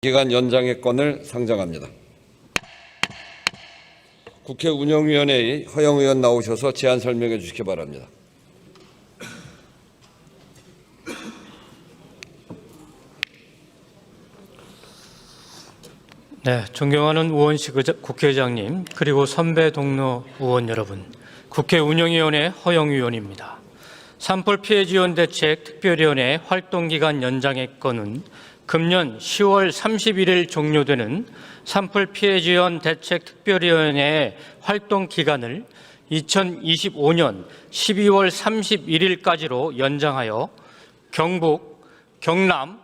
기간 연장의 건을 상정합니다. 국회 운영위원회의 허영 의원 나오셔서 제안 설명해 주시기 바랍니다. 네, 존경하는 우원식 국회의장님, 그리고 선배 동료 의원 여러분, 국회 운영위원회 허영 의원입니다. 산불 피해 지원 대책 특별위원회 활동기간 연장의 건은 금년 10월 31일 종료되는 산불 피해 지원 대책 특별위원회의 활동 기간을 2025년 12월 31일까지로 연장하여 경북, 경남,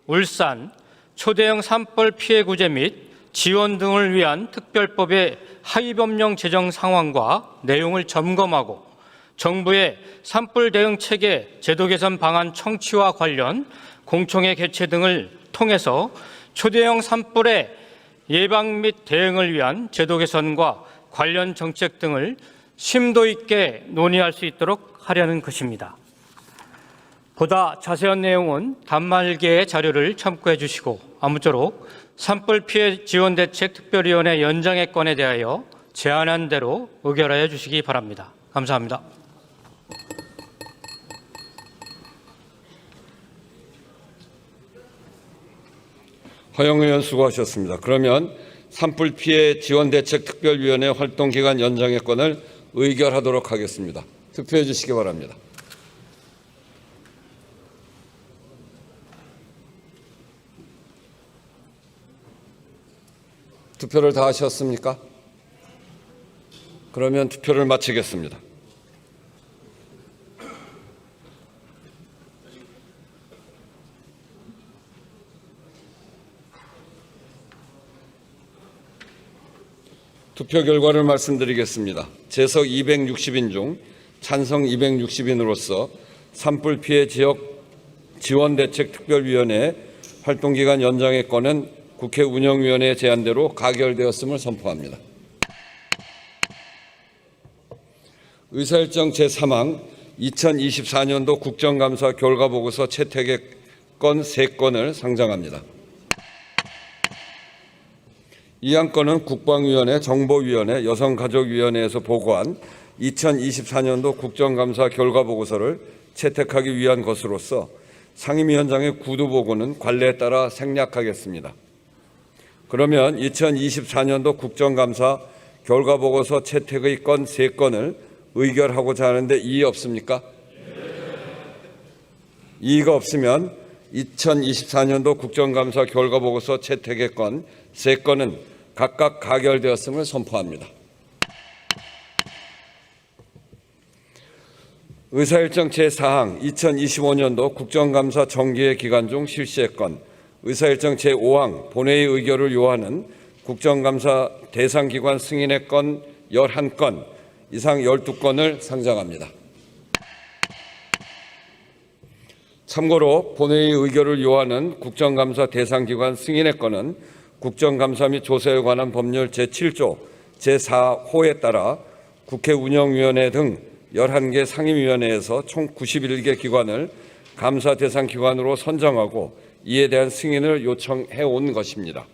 울산, 초대형 산불 피해 구제 및 지원 등을 위한 특별법의 하위법령 제정 상황과 내용을 점검하고 정부의 산불 대응 체계 제도 개선 방안 청취와 관련 공청회 개최 등을 통해서 초대형 산불의 예방 및 대응을 위한 제도 개선과 관련 정책 등을 심도 있게 논의할 수 있도록 하려는 것입니다. 보다 자세한 내용은 단말기의 자료를 참고해 주시고 아무쪼록 산불 피해 지원 대책 특별위원회 연장의 건에 대하여 제안한 대로 의결하여 주시기 바랍니다. 감사합니다. 허영 의원 수고하셨습니다. 그러면 산불 피해 지원 대책 특별위원회 활동 기간 연장의 건을 의결하도록 하겠습니다. 투표해 주시기 바랍니다. 투표를 다 하셨습니까? 그러면 투표를 마치겠습니다. 투표 결과를 말씀드리겠습니다. 재석 260인 중 찬성 260인으로서 산불 피해 지역 지원대책 특별위원회 활동기간 연장의 건은 국회 운영위원회 제안대로 가결되었음을 선포합니다. 의사일정 제3항 2024년도 국정감사 결과보고서 채택의 건 3건을 상정합니다. 이 안건은 국방위원회, 정보위원회, 여성가족위원회에서 보고한 2024년도 국정감사 결과보고서를 채택하기 위한 것으로서 상임위원장의 구두보고는 관례에 따라 생략하겠습니다. 그러면 2024년도 국정감사 결과보고서 채택의 건 3건을 의결하고자 하는데 이의 없습니까? 이의가 없으면 2024년도 국정감사 결과보고서 채택의 건 3건은 각각 가결되었음을 선포합니다. 의사일정 제4항 2025년도 국정감사 정기회 기간 중 실시의 건, 의사일정 제5항 본회의 의결을 요하는 국정감사 대상기관 승인의 건 11건, 이상 12건을 상정합니다. 참고로 본회의 의결을 요하는 국정감사 대상기관 승인의 건은 국정감사 및 조사에 관한 법률 제7조 제4호에 따라 국회 운영위원회 등 11개 상임위원회에서 총 91개 기관을 감사 대상 기관으로 선정하고 이에 대한 승인을 요청해 온 것입니다.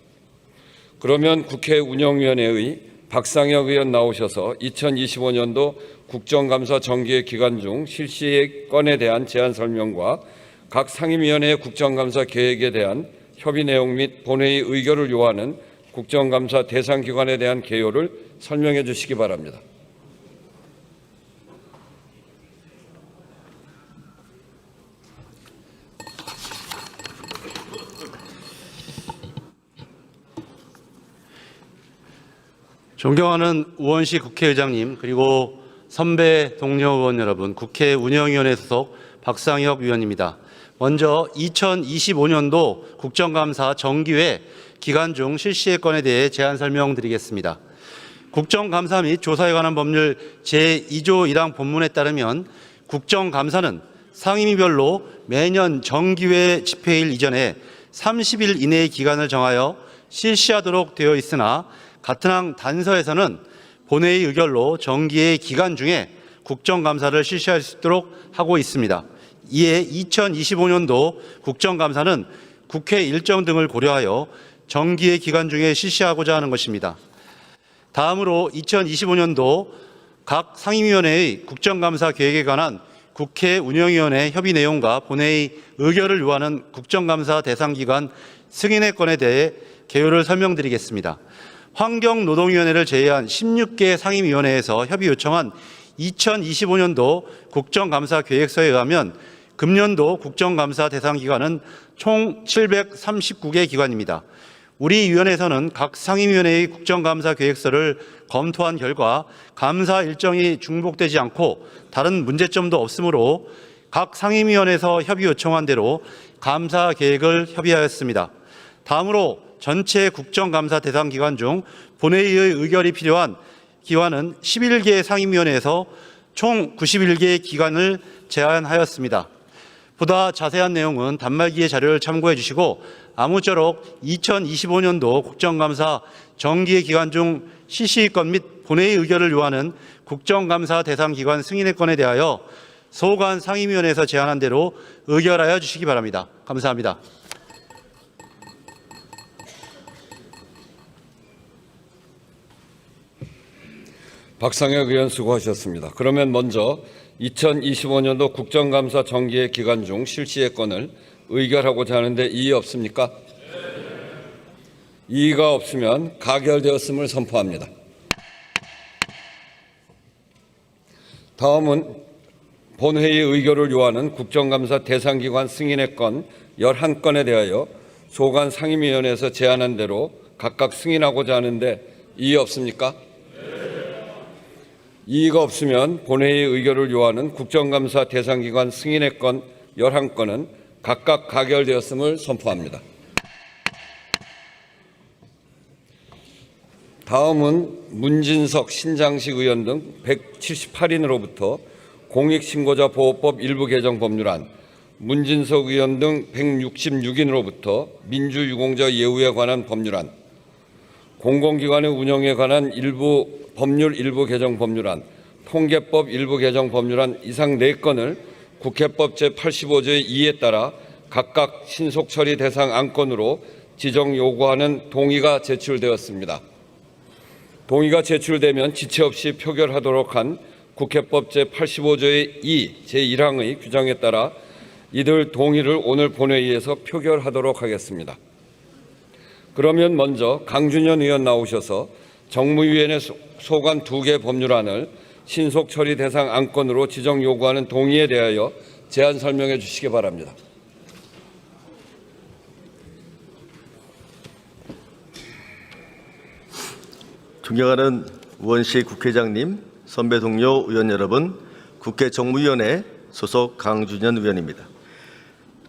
그러면 국회 운영위원회의 박상혁 의원 나오셔서 2025년도 국정감사 정기회 기간 중 실시의 건에 대한 제안 설명과 각 상임위원회의 국정감사 계획에 대한 협의 내용 및 본회의 의결을 요하는 국정감사 대상 기관에 대한 개요를 설명해 주시기 바랍니다. 존경하는 우원식 국회의장님, 그리고 선배 동료 의원 여러분, 국회 운영위원회 소속 박상혁 위원입니다. 먼저 2025년도 국정감사 정기회 기간 중 실시의 건에 대해 제안 설명드리겠습니다. 국정감사 및 조사에 관한 법률 제2조 1항 본문에 따르면 국정감사는 상임위별로 매년 정기회 집회일 이전에 30일 이내의 기간을 정하여 실시하도록 되어 있으나 같은 항 단서에서는 본회의 의결로 정기회 기간 중에 국정감사를 실시할 수 있도록 하고 있습니다. 이에 2025년도 국정감사는 국회 일정 등을 고려하여 정기의 기간 중에 실시하고자 하는 것입니다. 다음으로 2025년도 각 상임위원회의 국정감사 계획에 관한 국회 운영위원회 협의 내용과 본회의 의결을 요하는 국정감사 대상기관 승인의 건에 대해 개요를 설명드리겠습니다. 환경노동위원회를 제외한 16개 상임위원회에서 협의 요청한 2025년도 국정감사 계획서에 의하면 금년도 국정감사 대상 기관은 총 739개 기관입니다. 우리 위원회에서는 각 상임위원회의 국정감사 계획서를 검토한 결과 감사 일정이 중복되지 않고 다른 문제점도 없으므로 각 상임위원회에서 협의 요청한 대로 감사 계획을 협의하였습니다. 다음으로 전체 국정감사 대상 기관 중 본회의의 의결이 필요한 기관은 11개 상임위원회에서 총 91개의 기관을 제안하였습니다. 보다 자세한 내용은 단말기의 자료를 참고해 주시고 아무쪼록 2025년도 국정감사 정기의 기간 중 실시건 및 본회의 의결을 요하는 국정감사 대상 기관 승인의 건에 대하여 소관 상임위원회에서 제안한 대로 의결하여 주시기 바랍니다. 감사합니다. 박상혁 의원 수고하셨습니다. 그러면 먼저 2025년도 국정감사 정기의 기간 중 실시의 건을 의결하고자 하는데 이의 없습니까? 이의가 없으면 가결되었음을 선포합니다. 다음은 본회의 의결을 요하는 국정감사 대상기관 승인의 건 11건에 대하여 소관 상임위원회에서 제안한 대로 각각 승인하고자 하는데 이의 없습니까? 이의가 없으면 본회의 의결을 요하는 국정감사 대상기관 승인의 건 11건은 각각 가결되었음을 선포합니다. 다음은 문진석, 신장식 의원 등 178인으로부터 공익신고자 보호법 일부 개정 법률안, 문진석 의원 등 166인으로부터 민주유공자 예우에 관한 법률안, 공공기관의 운영에 관한 법률 일부 개정 법률안, 통계법 일부 개정 법률안 이상 4건을 국회법 제85조의 2에 따라 각각 신속 처리 대상 안건으로 지정 요구하는 동의가 제출되었습니다. 동의가 제출되면 지체 없이 표결하도록 한 국회법 제85조의 2 제1항의 규정에 따라 이들 동의를 오늘 본회의에서 표결하도록 하겠습니다. 그러면 먼저 강준현 의원 나오셔서 정무위원회 소관 2개 법률안을 신속 처리 대상 안건으로 지정 요구하는 동의에 대하여 제안 설명해 주시기 바랍니다. 존경하는 우원식 국회의장님, 선배 동료 의원 여러분, 국회 정무위원회 소속 강준현 의원입니다.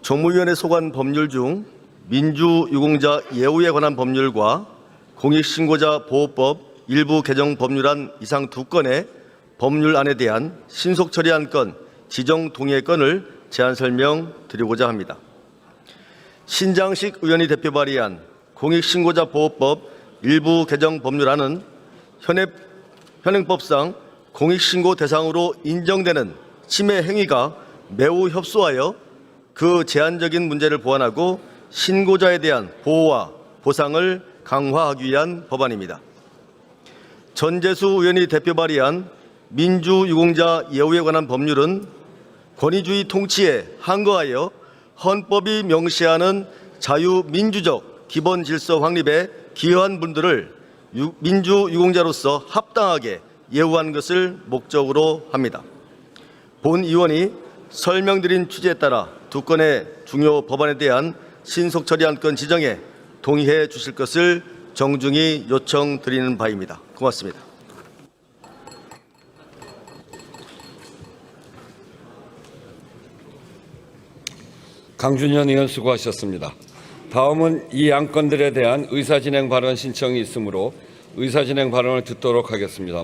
정무위원회 소관 법률 중 민주유공자 예우에 관한 법률과 공익신고자 보호법 일부 개정 법률안 이상 2건의 법률안에 대한 신속 처리한 건 지정 동의의 건을 제안 설명드리고자 합니다. 신장식 의원이 대표 발의한 공익신고자 보호법 일부 개정 법률안은 현행법상 공익신고 대상으로 인정되는 침해 행위가 매우 협소하여 그 제한적인 문제를 보완하고 신고자에 대한 보호와 보상을 강화하기 위한 법안입니다. 전재수 의원이 대표 발의한 민주유공자 예우에 관한 법률은 권위주의 통치에 항거하여 헌법이 명시하는 자유민주적 기본 질서 확립에 기여한 분들을 민주유공자로서 합당하게 예우한 것을 목적으로 합니다. 본 의원이 설명드린 취지에 따라 2건의 중요 법안에 대한 신속 처리 안건 지정에 동의해 주실 것을 정중히 요청드리는 바입니다. 고맙습니다. 강준현 의원 수고하셨습니다. 다음은 이 안건들에 대한 의사진행 발언 신청이 있으므로 의사진행 발언을 듣도록 하겠습니다.